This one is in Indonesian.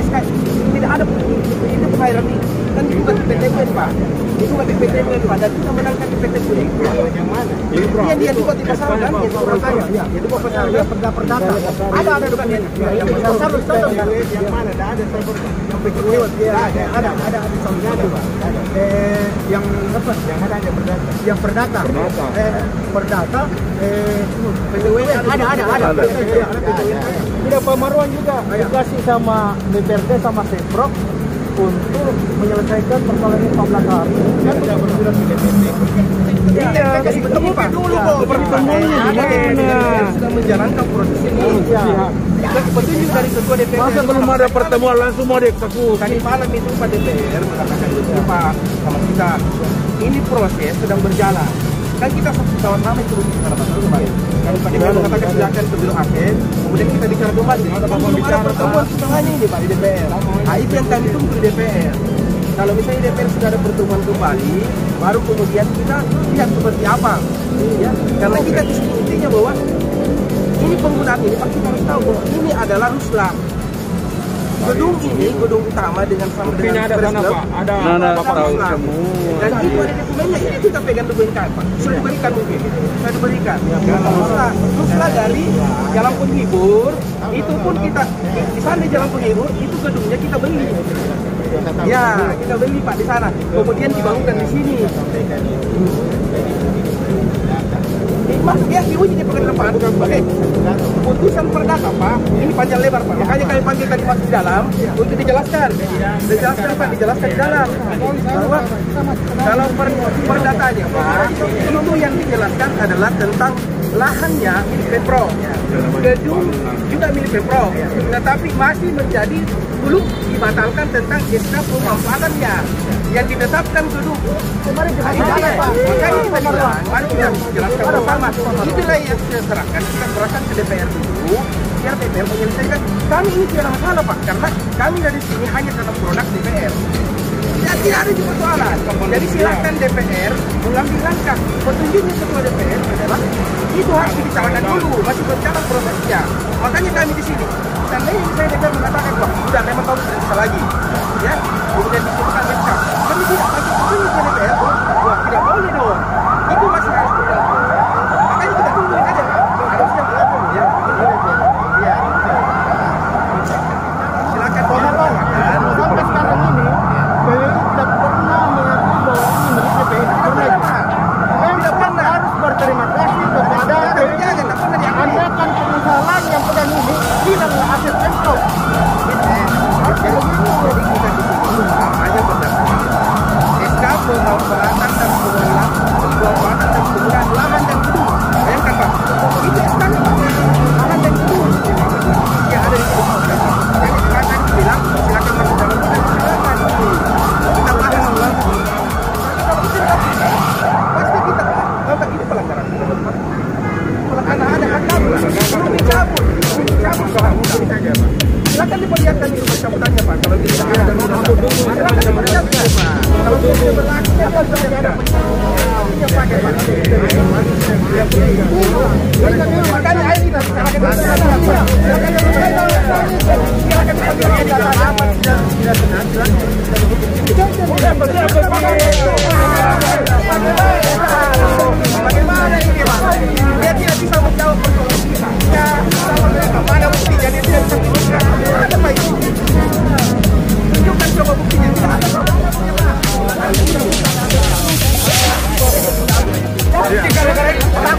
SK tidak ada itu pengairan ini. Kan itu bukan PTPN Pak. Itu bukan PTPN Pak. Dan kita menangkan di PTPN. Yang mana? Dia dibuat di pasar kan? Itu Surabaya. Itu buat pasar. Dia perdata. Ada dokumennya. Yang pasar yang mana? Ada server. Yang PTPN. Ada di sana Pak. Yang apa? Yang ada perdata. Yang perdata. Perdata. PTPN ada. Tidak pemaruan juga dikasih sama DPRD sama Pemprov untuk menyelesaikan persoalan ini 14 hari. Kan sudah bersurat ke DPRD. Iya, kasih bertemu Pak dulu kok. Pertemuannya gimana? Sudah menjalankan proses ini. Iya. Petunjuk dari ketua DPR. Masa belum ada pertemuan langsung mau dieksekusi? Tadi malam itu Pak DPR mengatakan itu Pak sama kita. Ini proses sedang berjalan. Kan kita sama-sama itu bicara kemarin. Kalau Pak DPR mengatakan silakan ke biro akhir, kemudian kita bicara kembali. Belum ada pertemuan setengahnya ini Pak di DPR. Nah itu yang kami tunggu di DPR. Kalau misalnya DPR sudah ada pertemuan kembali, baru kemudian kita lihat seperti apa. Ya, karena kita intinya bahwa ini penggunaan ini Pak kita harus tahu bahwa ini adalah ruslam. Gedung ini, gedung utama dengan sama dengan ada sana Pak, ada tahu semua. Dan itu ada dokumennya, ini kita pegang dokumen Pak. Sudah diberikan mungkin, sudah diberikan. Rusla dari Jalan Penghibur, itu pun kita di sana di Jalan Penghibur itu gedungnya kita beli. Ya, kita beli Pak di sana. Kemudian dibangunkan di sini. Masuk ya diuji di pekan depan. Oke. Putusan perdata Pak, ini panjang lebar Pak. Makanya kami panggil tadi masuk dalam untuk dijelaskan. Dijelaskan Pak, dijelaskan di dalam. Bahwa kalau perdatanya Pak, itu yang dijelaskan adalah tentang lahannya milik Pemprov. Gedung juga milik Pemprov. Tetapi masih menjadi belum dibatalkan tentang SK pemanfaatannya. Yang ditetapkan gedung kemarin makanya kita bilang, mari kita jelaskan bersama. Itulah yang kita serahkan ke DPR dulu, biar DPR menyelesaikan. Kami ini tidak masalah Pak, karena kami dari sini hanya dalam produk DPR. Ya tidak ada juga persoalan. Jadi silakan DPR mengambil langkah. Petunjuknya ketua DPR adalah itu harus dibicarakan dulu, masih berjalan prosesnya. Makanya kami di sini. Karena yang saya DPR mengatakan Pak, sudah memang tahu tidak bisa lagi. Ya, kemudian disebutkan SK. Kami tidak pakai petunjuk ke DPR. Wah, tidak boleh dong. Itu masih harus berjalan. Makanya kita tungguin aja Pak. Harusnya berlaku ya. Silakan Pak. Sampai sekarang ini beliau tidak pernah mengakui bahwa ini milik DPR. Tidak pernah harus berterima kasih kepada andaikan pengusaha yang pegang ini adalah aset Pemprov. Jadi kita di sini hanya berdasarkan SK pemanfaatan dan penggunaan lahan dan gedung. Bayangkan Pak, itu SK lahan dan gedung yang ada di gedung. Jadi silakan bilang silakan masuk dalam silakan. Kita paham bahwa pasti kita anggap ini pelanggaran. Pelanggaran ada hak kami. Belum dicabut soal ini saja Pak. Silakan diperlihatkan itu pencabutannya Pak. Kalau tidak ada silakan diperlihatkan Pak. Kalau tidak berlaku ya Pak tidak ada pencabutannya pakai Pak. Makanya ayo kita silakan bagaimana ini Pak? Dia tidak bisa menjawab persoalan kita. Mana buktinya dia tidak bisa menjawab. Ada Pak ini. Tunjukkan coba buktinya. Tidak ada buktinya Pak. Gara-gara ini kita